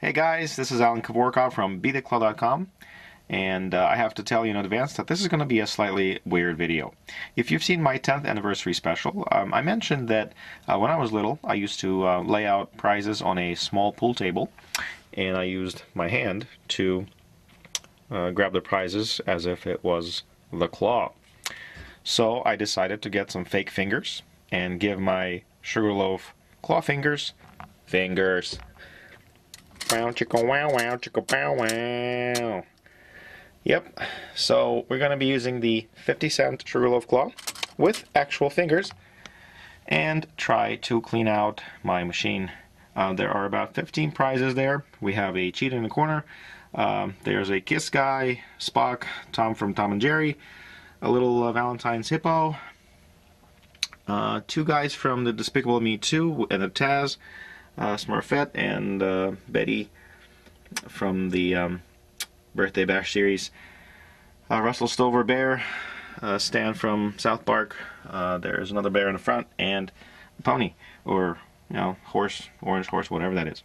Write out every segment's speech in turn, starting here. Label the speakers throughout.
Speaker 1: Hey guys, this is Kevorkov from BeTheClaw.com, and I have to tell you in advance that this is going to be a slightly weird video. If you've seen my 10th anniversary special, I mentioned that when I was little I used to lay out prizes on a small pool table, and I used my hand to grab the prizes as if it was the claw. So I decided to get some fake fingers and give my Sugarloaf claw fingers. Wow, chicka wow wow, chicka bow wow. Yep, so we're going to be using the 50-cent Sugarloaf claw with actual fingers and try to clean out my machine. There are about 15 prizes there. We have a cheetah in the corner. There's a Kiss guy, Spock, Tom from Tom and Jerry, a little Valentine's hippo, two guys from the Despicable Me 2 and the Taz, Smurfette, and Betty from the Birthday Bash series. Russell Stover bear, Stan from South Park. There's another bear in the front, and a pony, or horse, orange horse, whatever that is.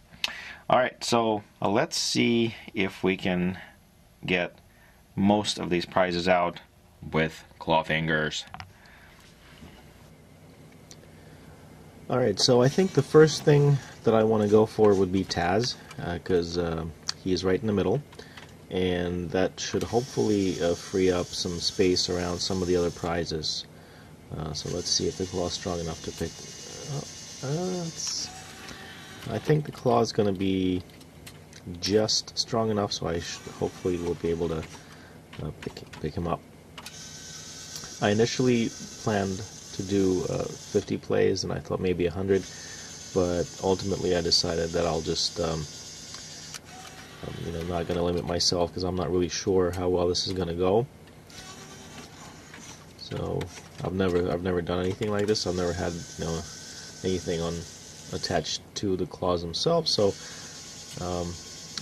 Speaker 1: Alright, so let's see if we can get most of these prizes out with claw fingers.
Speaker 2: Alright, so I think the first thing that I want to go for would be Taz, because he is right in the middle, and that should hopefully free up some space around some of the other prizes. So let's see if the claw is strong enough to pick. I think the claw is going to be just strong enough, so I hopefully will be able to pick him up. I initially planned to do 50 plays, and I thought maybe 100, but ultimately I decided that I'll just not going to limit myself, because I'm not really sure how well this is going to go. So I've never done anything like this. I've never had anything attached to the claws themselves. So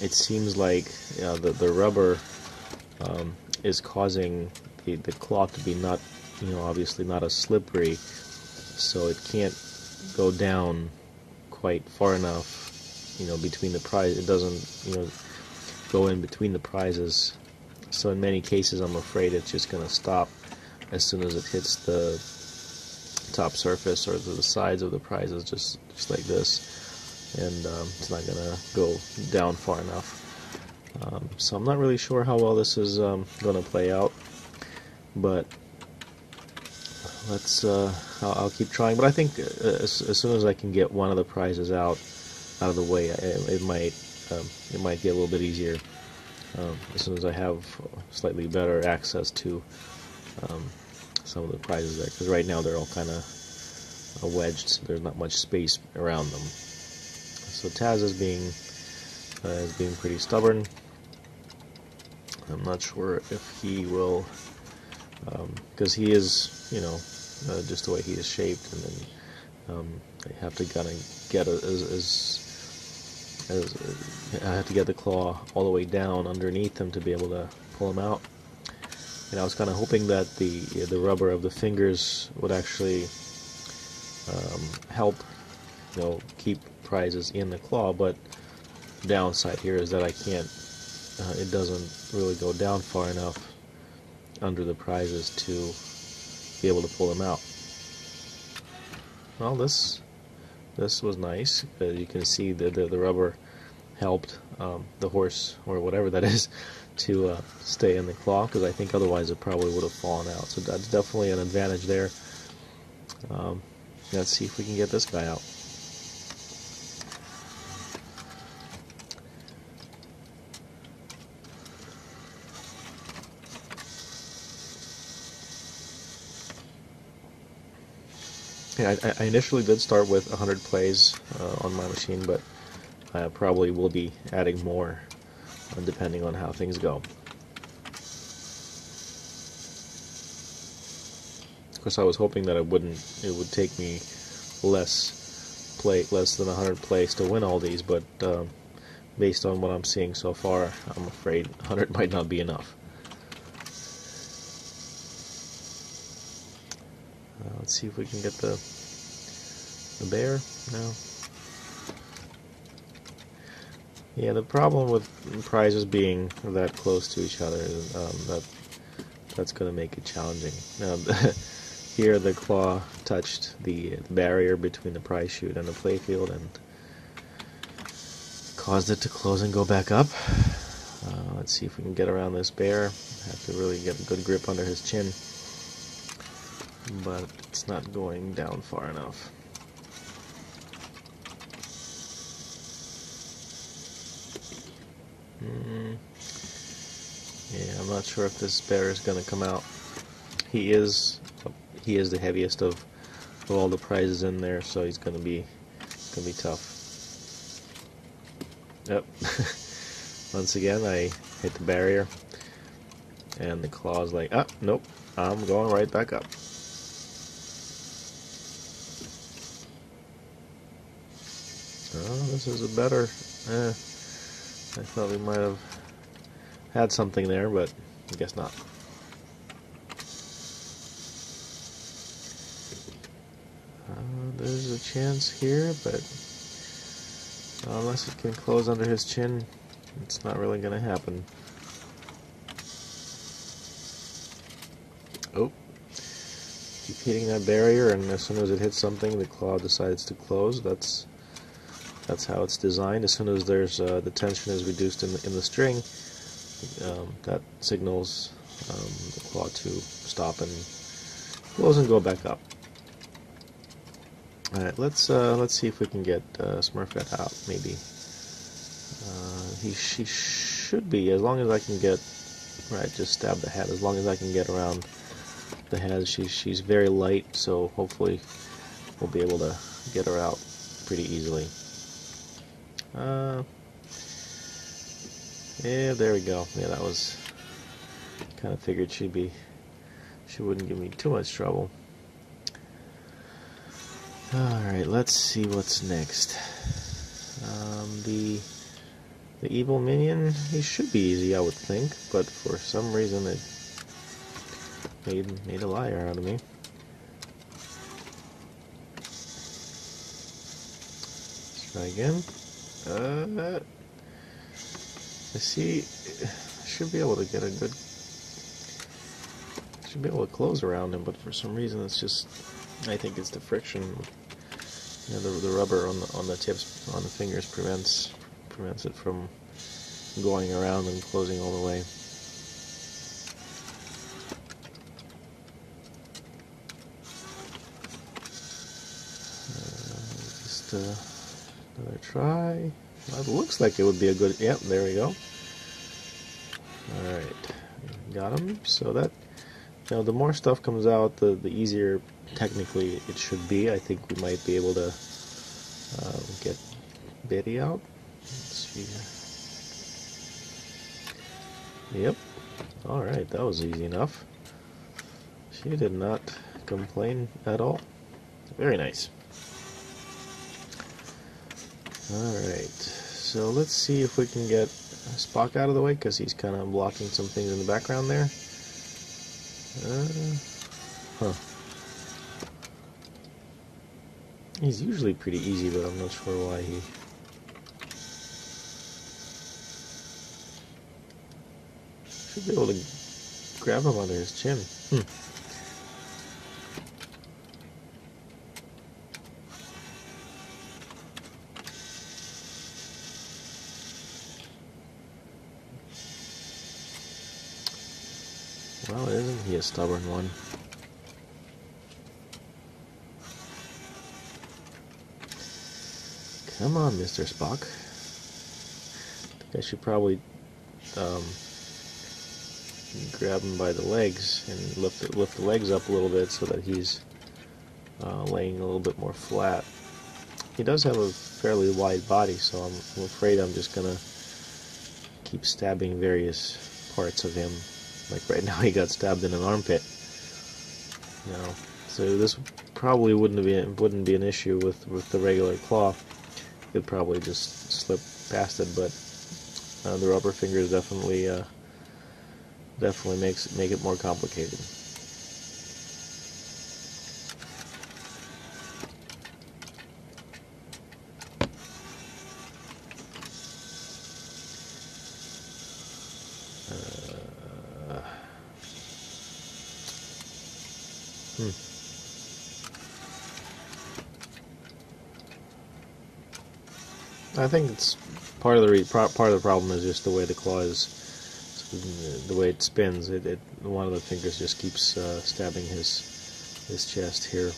Speaker 2: it seems like the rubber is causing the claw to be not obviously not as slippery, so it can't go down quite far enough between the prize. It doesn't go in between the prizes, so in many cases I'm afraid it's just going to stop as soon as it hits the top surface or the sides of the prizes, just like this, and it's not going to go down far enough. So I'm not really sure how well this is going to play out, but I'll keep trying. But I think as soon as I can get one of the prizes out of the way, it might get a little bit easier. As soon as I have slightly better access to some of the prizes there, because right now they're all kind of wedged, so there's not much space around them. So Taz is being pretty stubborn. I'm not sure if he will, because he is just the way he is shaped, and then I have to kind of get I have to get the claw all the way down underneath him to be able to pull him out. And I was kind of hoping that the rubber of the fingers would actually help keep prizes in the claw, but the downside here is that I can't. It doesn't really go down far enough under the prizes to be able to pull them out. Well, this was nice. You can see the rubber helped the horse, or whatever that is, to stay in the claw, because I think otherwise it probably would have fallen out. So that's definitely an advantage there. Let's see if we can get this guy out. Yeah, I initially did start with 100 plays on my machine, but I probably will be adding more depending on how things go. Of course, I was hoping that it would take me less than 100 plays to win all these, but based on what I'm seeing so far, I'm afraid 100 might not be enough. Let's see if we can get the bear. No. Yeah, the problem with prizes being that close to each other, that's going to make it challenging. Now, here the claw touched the barrier between the prize chute and the playfield and caused it to close and go back up. Let's see if we can get around this bear. Have to really get a good grip under his chin, but it's not going down far enough. Yeah, I'm not sure if this bear is going to come out. He is the heaviest of all the prizes in there, so he's going to be tough. Yep. Once again, I hit the barrier, and the claw's like, ah, nope, I'm going right back up. Oh, this is a better. I thought we might have had something there, but I guess not. There's a chance here, but unless it can close under his chin, it's not really going to happen. Oh, keep hitting that barrier, and as soon as it hits something, the claw decides to close. That's how it's designed. As soon as there's the tension is reduced in the string, that signals the claw to stop and close and go back up. All right, let's see if we can get Smurfette out. Maybe she should be, as long as I can get right. Just stab the head. As long as I can get around the head, she's very light, so hopefully we'll be able to get her out pretty easily. Yeah, there we go. Yeah, that was kind of figured she wouldn't give me too much trouble. Alright, let's see what's next. The evil minion, he should be easy, I would think, but for some reason it made a liar out of me. Let's try again. I see, should be able to get a good, should be able to close around him, but for some reason it's just, I think it's the friction, you know, the rubber on the tips, on the fingers prevents it from going around and closing all the way. Just another try. Well, it looks like it would be a good, yep, there we go. Alright, got him. So that, you know, the more stuff comes out, the easier technically it should be. I think we might be able to get Betty out. Let's see. Yep. Alright, that was easy enough. She did not complain at all. Very nice. Alright, so let's see if we can get Spock out of the way, because he's kind of blocking some things in the background there. He's usually pretty easy, but I'm not sure why he... Should be able to grab him under his chin. Well, isn't he a stubborn one? Come on, Mr. Spock. I think I should probably grab him by the legs and lift the legs up a little bit so that he's laying a little bit more flat. He does have a fairly wide body, so I'm afraid I'm just gonna keep stabbing various parts of him. Like right now, he got stabbed in an armpit. You know, so this probably wouldn't be an issue with the regular claw. You could probably just slip past it, but the rubber fingers definitely make it more complicated. I think it's part of the problem is just the way the claw is, the way it spins. One of the fingers just keeps stabbing his chest here.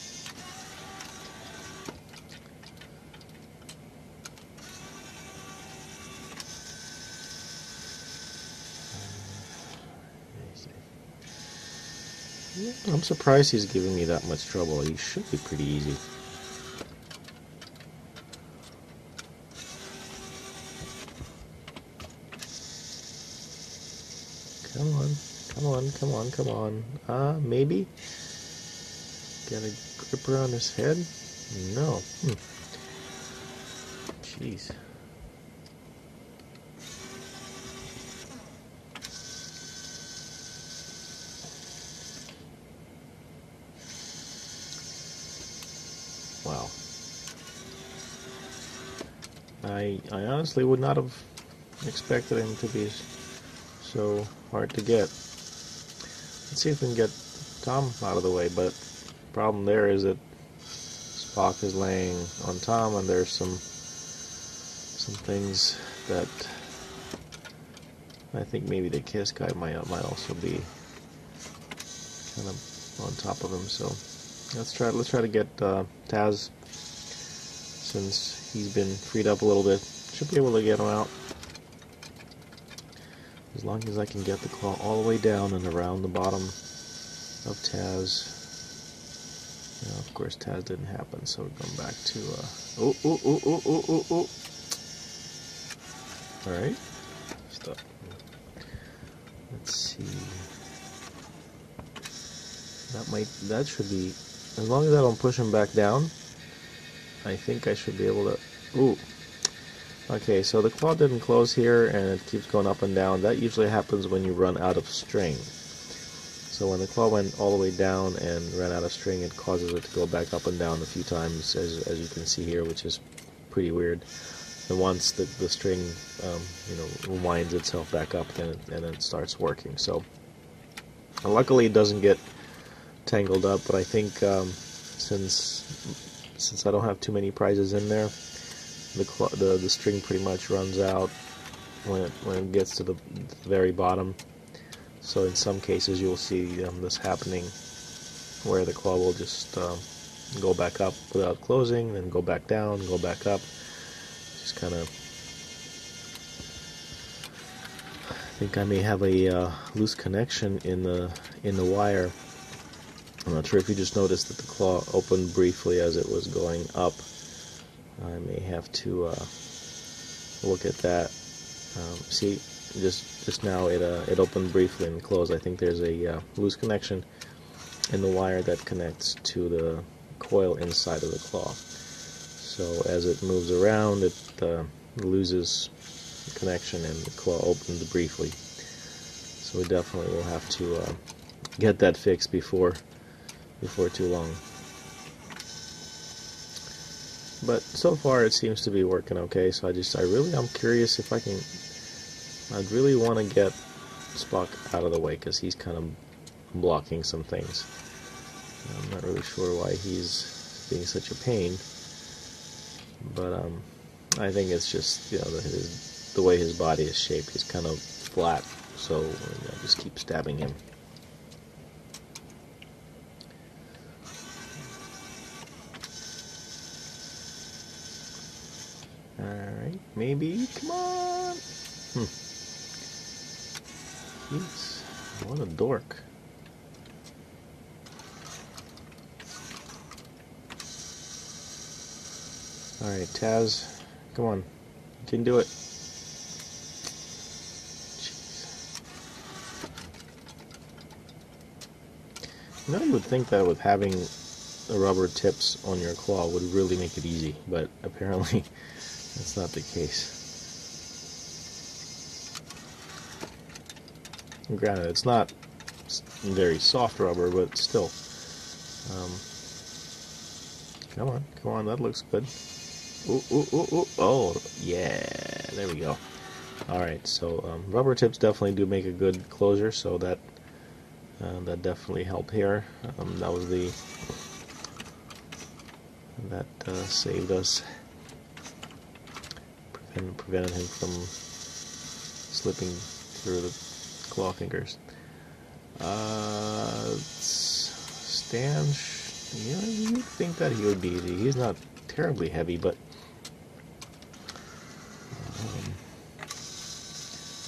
Speaker 2: I'm surprised he's giving me that much trouble. He should be pretty easy. Come on, come on, come on, come on. Maybe? Get a grip around his head? No. Jeez. Wow. I honestly would not have expected him to be so hard to get. Let's see if we can get Tom out of the way, but the problem there is that Spock is laying on Tom, and there's some things that I think maybe the Kiss guy might also be kind of on top of him. So let's try to get Taz, since he's been freed up a little bit. Should be able to get him out. As long as I can get the claw all the way down and around the bottom of Taz. Now, of course, Taz didn't happen, so we're going back to... Alright. Stop. Let's see. That should be... As long as I don't push him back down, I think I should be able to... Ooh. Okay, so the claw didn't close here, and it keeps going up and down. That usually happens when you run out of string. So when the claw went all the way down and ran out of string, it causes it to go back up and down a few times, as you can see here, which is pretty weird. And once the string, winds itself back up, then it starts working. So luckily it doesn't get tangled up, but I think since I don't have too many prizes in there, the string pretty much runs out when it gets to the very bottom. So in some cases you'll see this happening, where the claw will just go back up without closing, then go back down, go back up. Just kind of... I think I may have a loose connection in the wire. I'm not sure if you just noticed that the claw opened briefly as it was going up. I may have to look at that. See, just now it opened briefly and closed. I think there's a loose connection in the wire that connects to the coil inside of the claw. So as it moves around, it loses connection, and the claw opens briefly. So we definitely will have to get that fixed before too long. But so far it seems to be working okay, so I'm curious if I can... I'd really want to get Spock out of the way, because he's kind of blocking some things. I'm not really sure why he's being such a pain, but I think it's just, the way his body is shaped. He's kind of flat, so I just keep stabbing him. Alright, maybe, come on! Jeez, what a dork. Alright, Taz, come on. You can do it. Jeez. You know, you would think that with having the rubber tips on your claw would really make it easy, but apparently that's not the case. Granted, it's not very soft rubber, but still. Come on, that looks good. Ooh, ooh, ooh, ooh. Oh, yeah, there we go. Alright, so rubber tips definitely do make a good closure, so that definitely helped here. That was that saved us, prevented him from slipping through the claw fingers. Stan, yeah, you'd think that he would be easy. He's not terribly heavy, but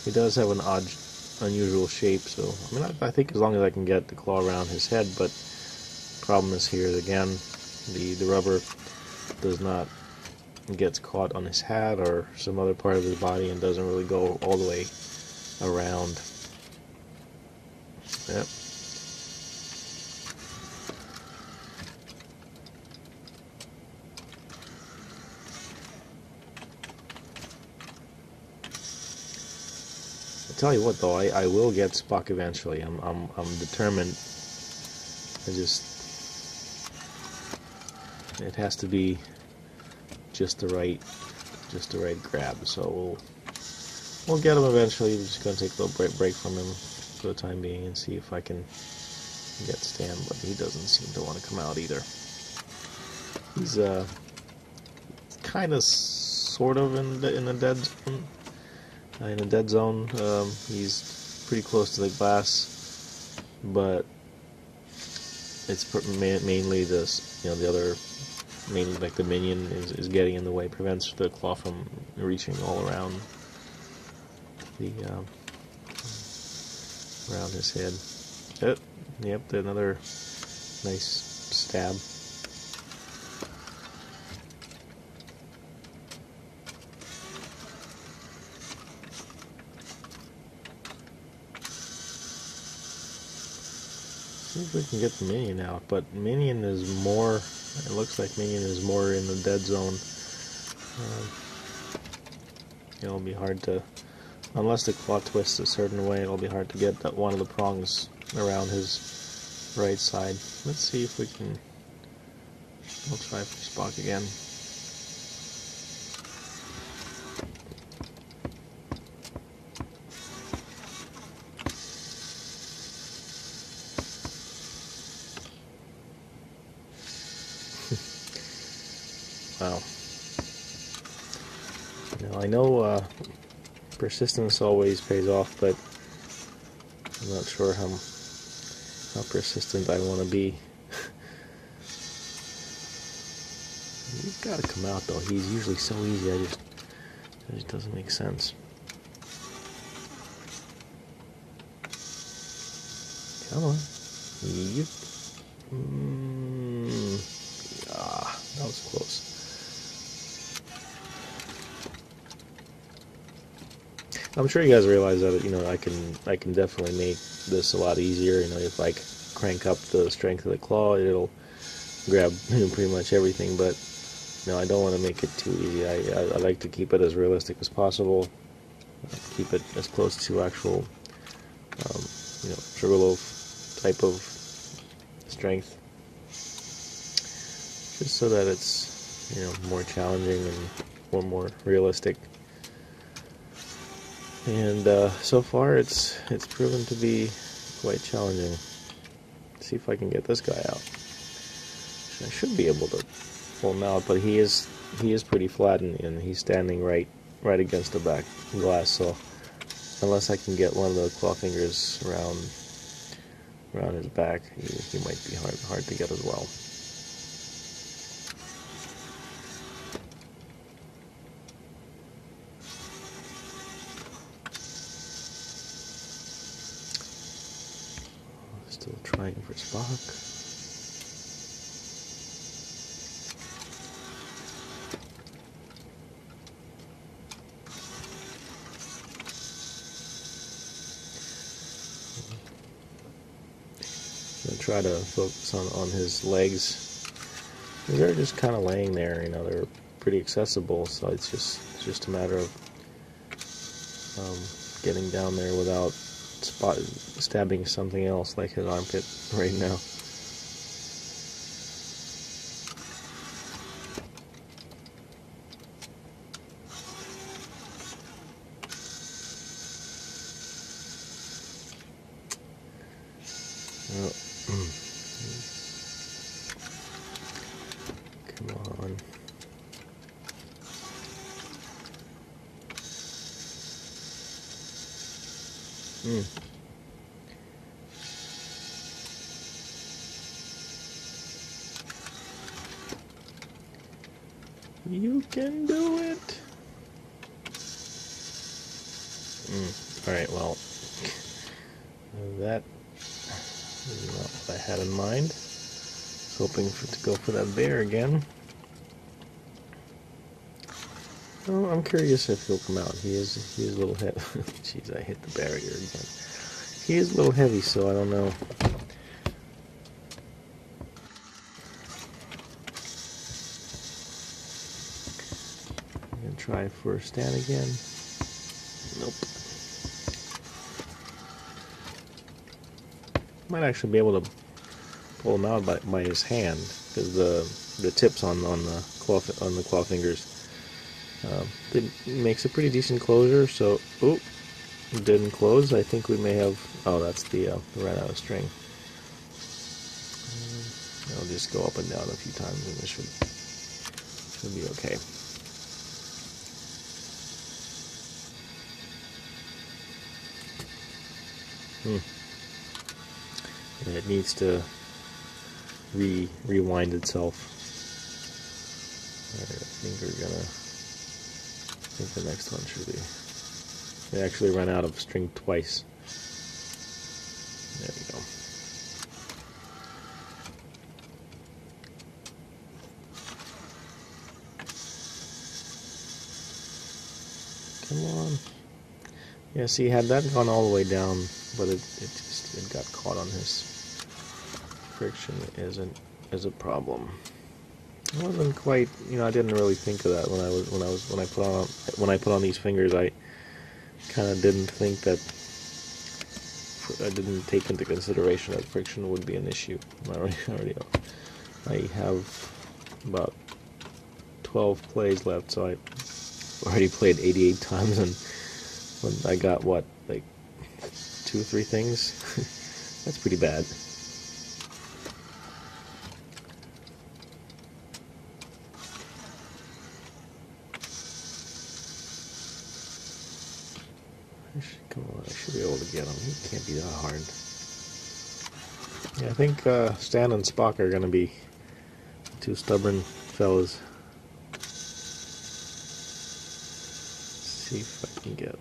Speaker 2: he does have an odd, unusual shape. So I mean, I think as long as I can get the claw around his head, but problem is here again, the rubber does not gets caught on his hat or some other part of his body and doesn't really go all the way around. Yep. I tell you what, though, I will get Spock eventually. I'm determined. It has to be just the right grab. So we'll get him eventually. We're just gonna take a little break from him for the time being and see if I can get Stan, but he doesn't seem to want to come out either. He's kind of, sort of in a dead zone. He's pretty close to the glass, but it's mainly this, the other, mainly like the minion is getting in the way, prevents the claw from reaching all around around his head. Yep, another nice stab. See if we can get the minion out, but minion is more. It looks like minion is more in the dead zone. It'll be hard to, unless the claw twists a certain way, it'll be hard to get that one of the prongs around his right side. Let's see if we can. I'll try for Spock again. Wow. Now I know persistence always pays off, but I'm not sure how persistent I want to be. He's got to come out though. He's usually so easy. It just doesn't make sense. Come on. Yep. That was close. I'm sure you guys realize that I can definitely make this a lot easier. If I crank up the strength of the claw, it'll grab pretty much everything. But I don't want to make it too easy. I like to keep it as realistic as possible. Keep it as close to actual sugarloaf type of strength, just so that it's more challenging and more realistic. And so far it's proven to be quite challenging. Let's see if I can get this guy out. I should be able to pull him out, but he is pretty flat and he's standing right against the back glass. So unless I can get one of the claw fingers around his back, he might be hard to get as well. Still trying for Spock. try to focus on his legs. They're just kind of laying there, you know. They're pretty accessible, so it's just a matter of getting down there without stabbing something else like his armpit right now. Come on. You can do it. Alright, well, that is not what I had in mind. Hoping to go for that bear again. Oh, I'm curious if he'll come out. He is a little heavy. Jeez, I hit the barrier again. He is a little heavy, so I don't know. I'm gonna try for a stand again. Nope. Might actually be able to pull him out by his hand, because the tips on the claw fingers. It makes a pretty decent closure, so, oh, it didn't close. I think we may have, oh, that's the ran out of string. I'll just go up and down a few times and this should be okay. And it needs to rewind itself. I think the next one should be. They actually ran out of string twice. There we go. Come on. Yeah, see, had that gone all the way down, but it got caught on his friction is a problem. I wasn't quite, you know, I didn't really think of that when I put on these fingers. I kind of didn't think that, I didn't take into consideration that friction would be an issue. I have about 12 plays left, so I already played 88 times, and when I got what, like 2 or 3 things, that's pretty bad. Come on, I should be able to get him. He can't be that hard. Yeah, I think Stan and Spock are going to be 2 stubborn fellas. Let's see if I can get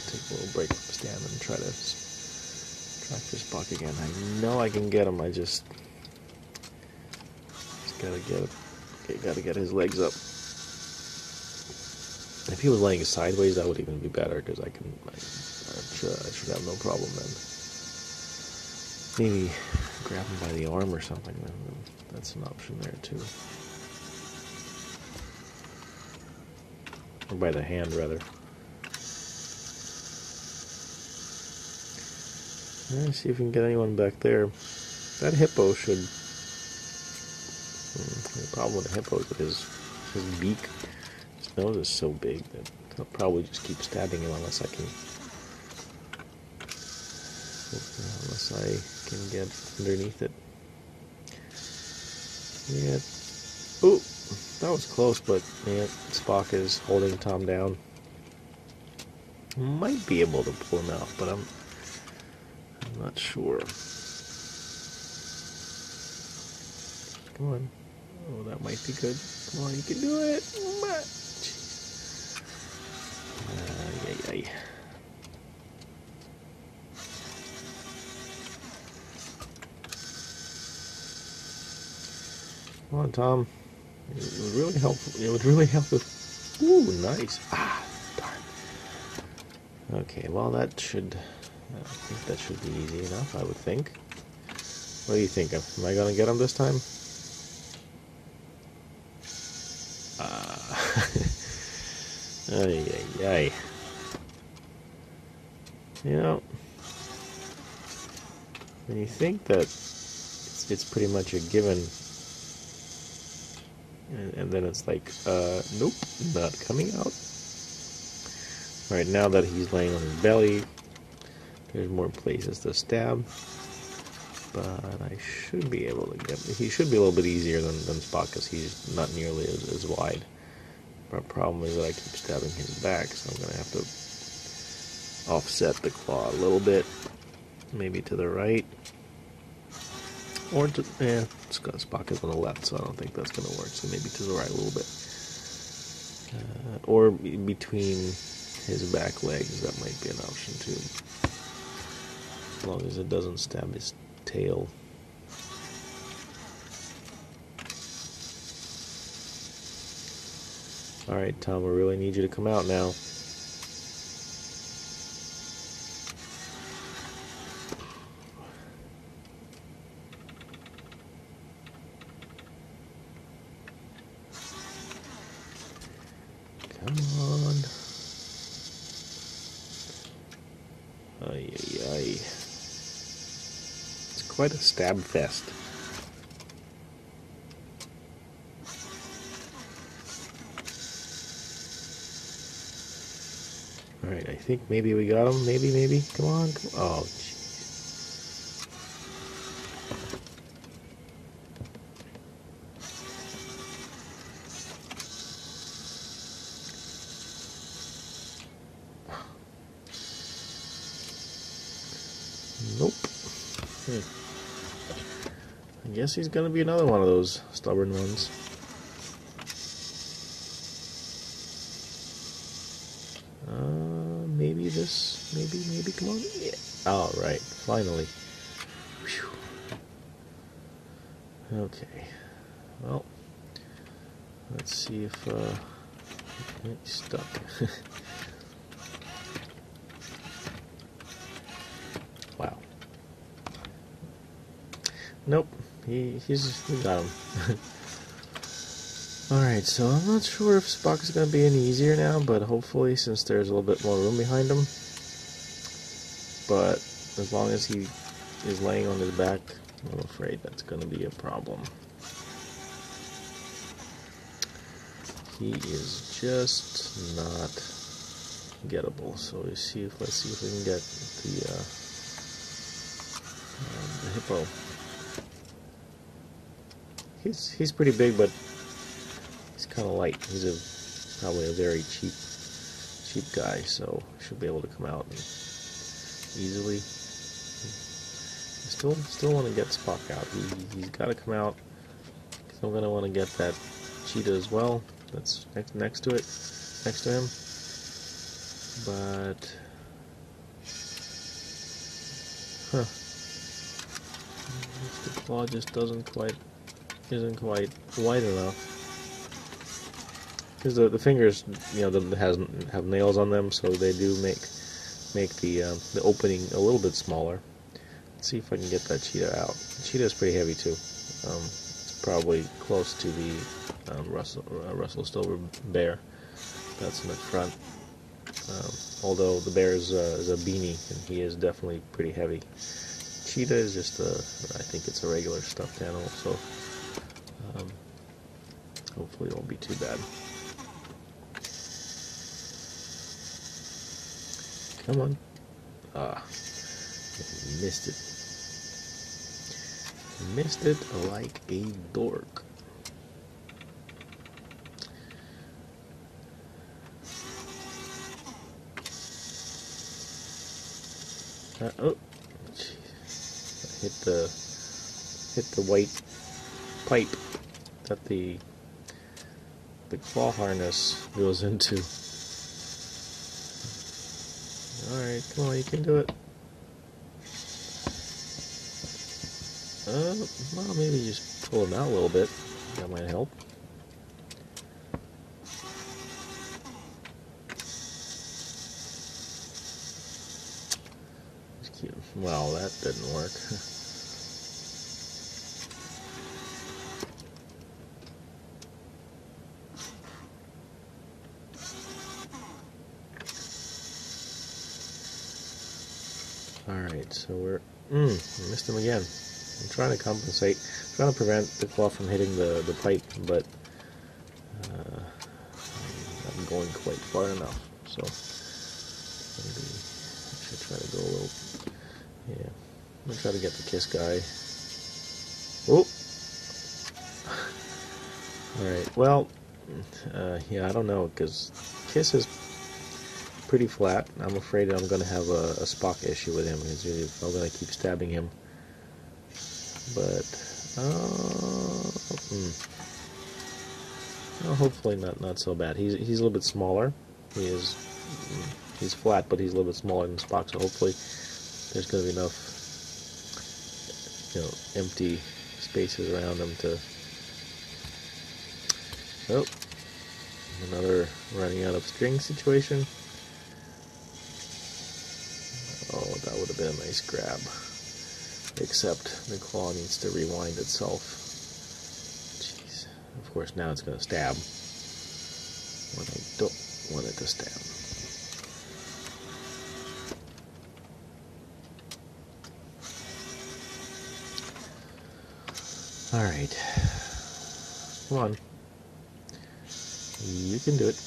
Speaker 2: take a little break from Stan and try to track this Spock again. I know I can get him. I just gotta get his legs up. If he was laying sideways, that would even be better, because I should have no problem then. Maybe grab him by the arm or something, then that's an option there too. Or by the hand, rather. Let's see if we can get anyone back there. That hippo should... The problem with the hippo is with his beak. His nose is so big that he'll probably just keep stabbing him unless I can get underneath it. Yeah. Ooh, that was close, but yeah, Spock is holding Tom down. Might be able to pull him out, but I'm not sure. Come on. Oh, that might be good. Come on, you can do it. Ay. Come on, Tom. It would really help. It would really help if. Ooh, nice. Ah, darn. Okay, well, that should. I think that should be easy enough, I would think. What do you think? Am I gonna get him this time? Ay, ay, ay. You know, when you think that it's pretty much a given, and then it's like, nope, not coming out. Alright, now that he's laying on his belly, there's more places to stab. But I should be able to get... He should be a little bit easier than Spock, because he's not nearly as wide. Our problem is that I keep stabbing his back, so I'm going to have to offset the claw a little bit. Maybe to the right. Or to... Spock is on the left, so I don't think that's going to work. So maybe to the right a little bit. Or between his back legs, that might be an option too. As long as it doesn't stab his tail. Alright, Tom, I really need you to come out now. Come on. Ay, ay, ay. It's quite a stab fest. Alright, I think maybe we got him. Maybe. Come on. Oh, jeez. Nope. I guess he's gonna be another one of those stubborn ones. Maybe this, maybe, come on. Yeah. All right, finally. Whew. Okay. Well, let's see if he's stuck. Wow. Nope. We got him. Alright, so I'm not sure if Spock is going to be any easier now, but hopefully, since there's a little bit more room behind him. But as long as he is laying on his back, I'm afraid that's going to be a problem. He is just not gettable. So let's see if we can get the hippo. He's pretty big, but he's kind of light. He's probably a very cheap guy, so should be able to come out easily. I still want to get Spock out. He's got to come out. So I'm gonna want to get that cheetah as well. That's next to him. But the claw just isn't quite wide enough. Because the fingers, have nails on them, so they do make the opening a little bit smaller. Let's see if I can get that cheetah out. The cheetah is pretty heavy too. It's probably close to the Russell Stover bear. That's in the front. Although the bear is a beanie, and he is definitely pretty heavy. Cheetah is just I think it's a regular stuffed animal, so hopefully it won't be too bad. Come on. Missed it. Missed it like a dork. Oh, jeez. Hit the white pipe that the claw harness goes into. Alright, come on, you can do it. Well, maybe just pull him out a little bit. That might help. Well, that didn't work. Alright, so we're... I missed him again. I'm trying to compensate. I'm trying to prevent the claw from hitting the pipe, but I'm not going quite far enough. So maybe I should try to go a little... Yeah, I'm going to try to get the Kiss guy. Oh! Alright, well, yeah, I don't know, because Kiss is pretty flat. I'm afraid I'm going to have a Spock issue with him, because if I'm going to keep stabbing him. But, well, hopefully not so bad. He's a little bit smaller. He's flat, but he's a little bit smaller than Spock, so hopefully there's going to be enough, empty spaces around him to... Oh, another running out of string situation. Oh, that would have been a nice grab. Except the claw needs to rewind itself. Jeez. Of course, now it's going to stab when I don't want it to stab. Alright. Come on. You can do it.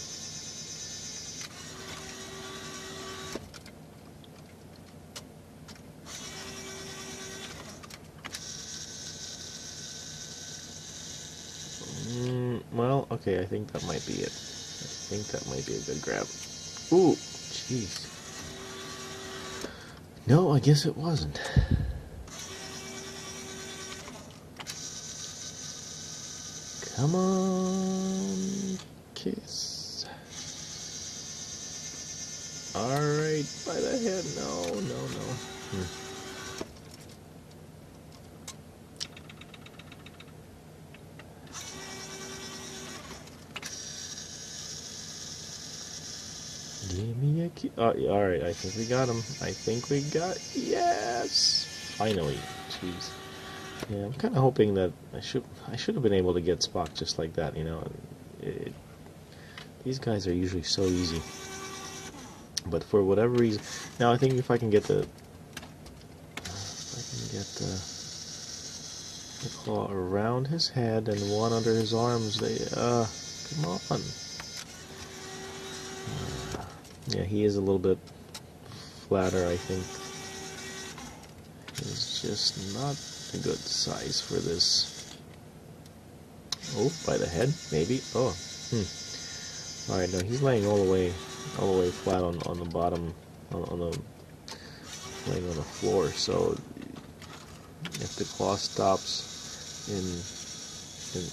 Speaker 2: Well, okay, I think that might be it. I think that might be a good grab. Ooh, jeez. No, I guess it wasn't. Come on, Kiss. Alright, by the head. No. Give me a key. Alright, I think we got him. Yes! Finally. Jeez. Yeah, I'm kind of hoping that I should have been able to get Spock just like that, These guys are usually so easy. But for whatever reason... Now, I think if I can get the claw around his head and one under his arms, come on. Yeah, he is a little bit flatter, I think. He's just not a good size for this. Oh, by the head, maybe. Oh, Alright, no, he's laying all the way flat on the bottom, laying on the floor. So if the claw stops in an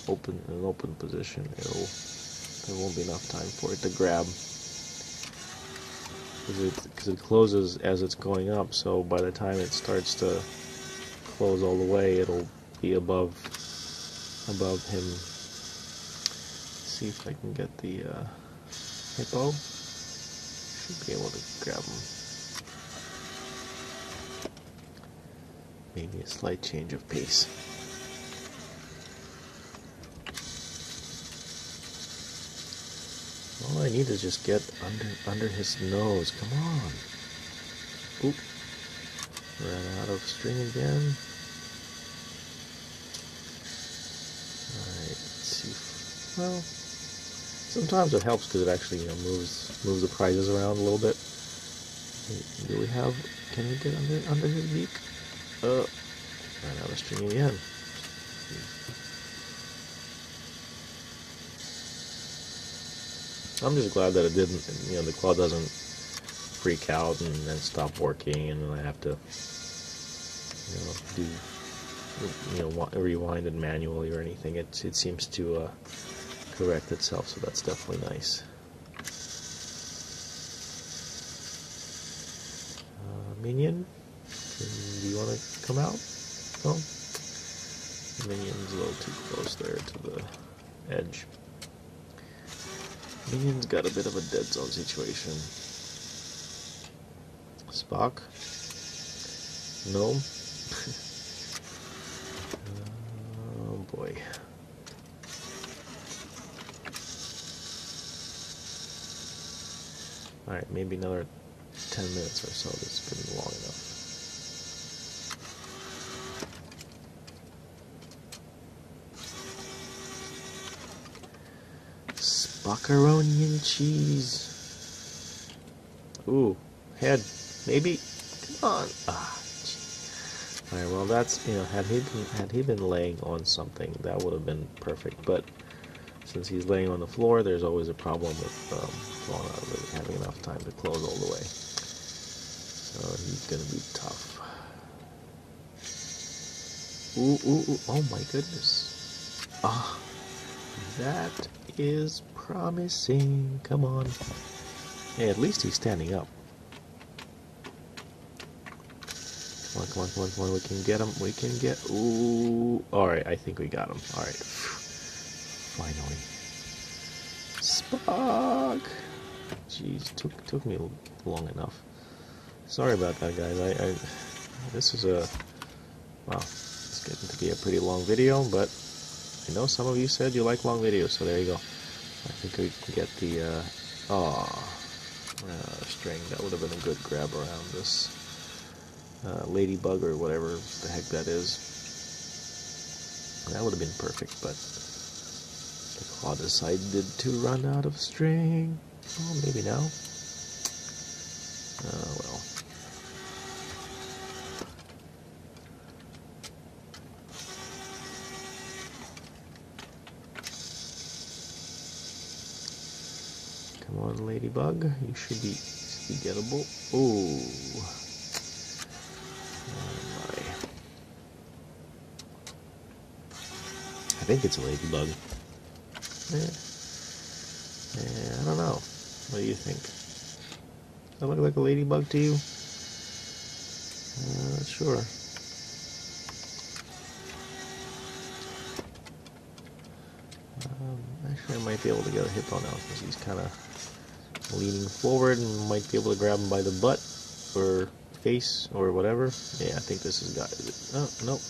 Speaker 2: open position, there won't be enough time for it to grab. Because it closes as it's going up, so by the time it starts to close all the way, it'll be above him. Let's see if I can get the hippo. Should be able to grab him. Maybe a slight change of pace. All I need is just get under his nose. Come on. Oop. Ran out of string again. Alright, let's see. Well, sometimes it helps because it actually moves the prizes around a little bit. Do we have... Can we get under his beak? Ran out of string again. I'm just glad that it didn't, the claw doesn't freak out and then stop working, and then I have to, rewind it manually or anything. It seems to correct itself, so that's definitely nice. Minion, do you want to come out? No? The minion's a little too close there to the edge. Minion's got a bit of a dead zone situation. Spock? No? Oh boy. Alright, maybe another 10 minutes or so. This has been long enough. Macaroni and cheese. Ooh, head, maybe. Come on. All right. Well, that's had he been laying on something, that would have been perfect. But since he's laying on the floor, there's always a problem with not really having enough time to close all the way. So he's gonna be tough. Ooh! Oh my goodness! Ah, that is promising. Come on. Hey, at least he's standing up. Come on. We can get him. We can get. Ooh. Alright, I think we got him. Alright. Finally. Spock! Jeez, took me long enough. Sorry about that, guys. This is wow, it's getting to be a pretty long video, but I know some of you said you like long videos, so there you go. I think we can get the string. That would have been a good grab around this ladybug or whatever the heck that is. That would have been perfect, but the claw decided to run out of string. Oh, maybe now. Well. Come on, ladybug. You should be gettable. Oh my. I think it's a ladybug. I don't know. What do you think? Does that look like a ladybug to you? Not sure. Actually, I might be able to get a hippo now because he's kind of leaning forward and might be able to grab him by the butt or face or whatever. Yeah, I think this has got it. Oh, nope.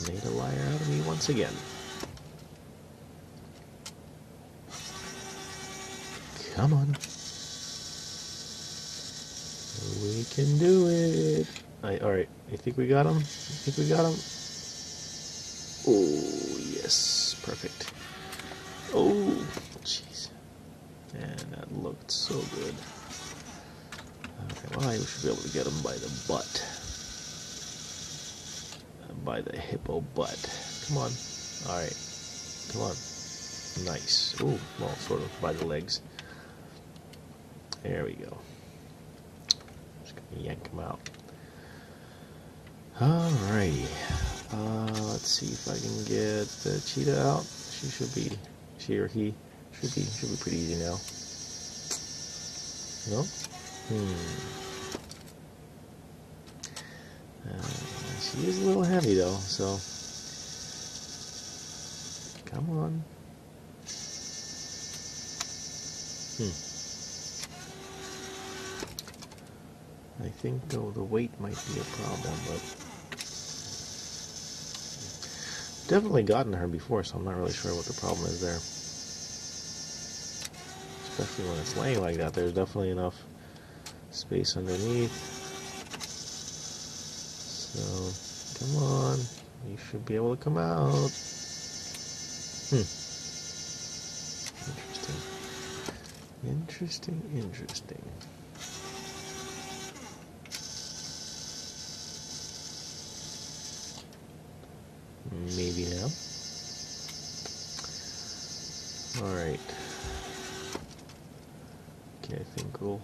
Speaker 2: Made a liar out of me once again. Come on. We can do it. Alright, you think we got him? You think we got him? Oh, yes. Perfect. Oh, jeez. And that looked so good. Okay, well, I should be able to get him by the butt. By the hippo butt. Come on. Alright. Come on. Nice. Oh, well, sort of by the legs. There we go. Just gonna yank him out. Alrighty. Let's see if I can get the cheetah out. She or he should be pretty easy now. No? She is a little heavy though, so come on. I think though the weight might be a problem, but definitely gotten her before, so I'm not really sure what the problem is there. Especially when it's laying like that, there's definitely enough space underneath. So, come on, you should be able to come out. Interesting. Maybe now. Alright. Okay, I think we'll...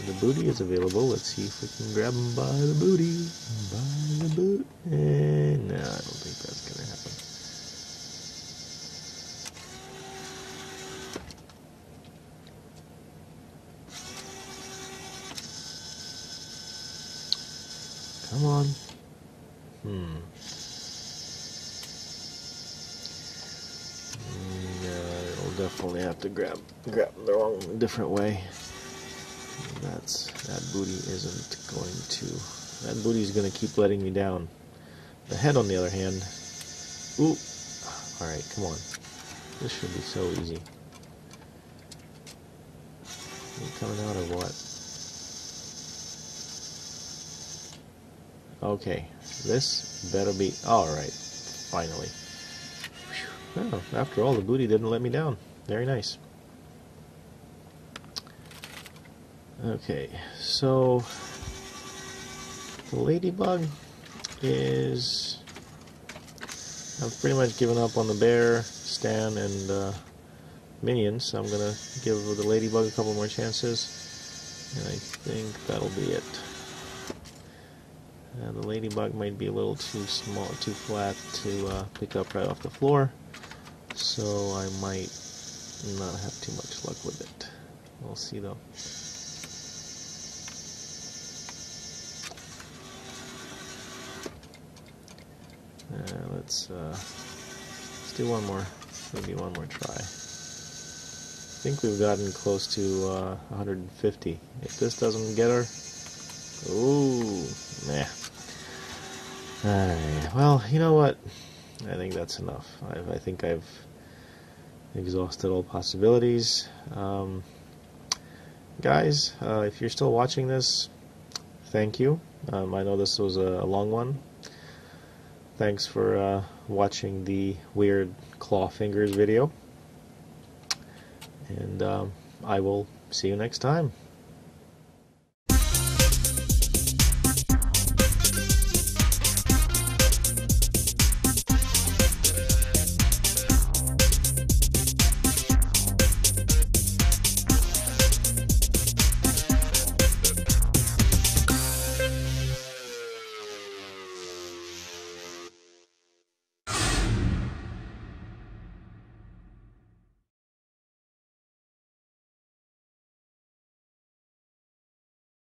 Speaker 2: the booty is available. Let's see if we can grab him by the booty. By the boot. And no, I don't think that's going to happen. Come on. I'll definitely have to grab the different way. That booty isn't going to. That booty is going to keep letting me down. The head, on the other hand. Ooh. All right, come on. This should be so easy. You coming out or what? Okay, this better be... Alright, finally. Oh, after all, the booty didn't let me down. Very nice. Okay, so the ladybug is... I've pretty much given up on the bear, Stan, and minions, so I'm going to give the ladybug a couple more chances. And I think that'll be it. The ladybug might be a little too small, too flat to pick up right off the floor, so I might not have too much luck with it. We'll see though. Let's do one more, maybe one more try. I think we've gotten close to 150. If this doesn't get her, ooh, nah. Alright, well, you know what? I think that's enough. I think I've exhausted all possibilities. Guys, if you're still watching this, thank you. I know this was a long one. Thanks for watching the weird claw fingers video. And I will see you next time.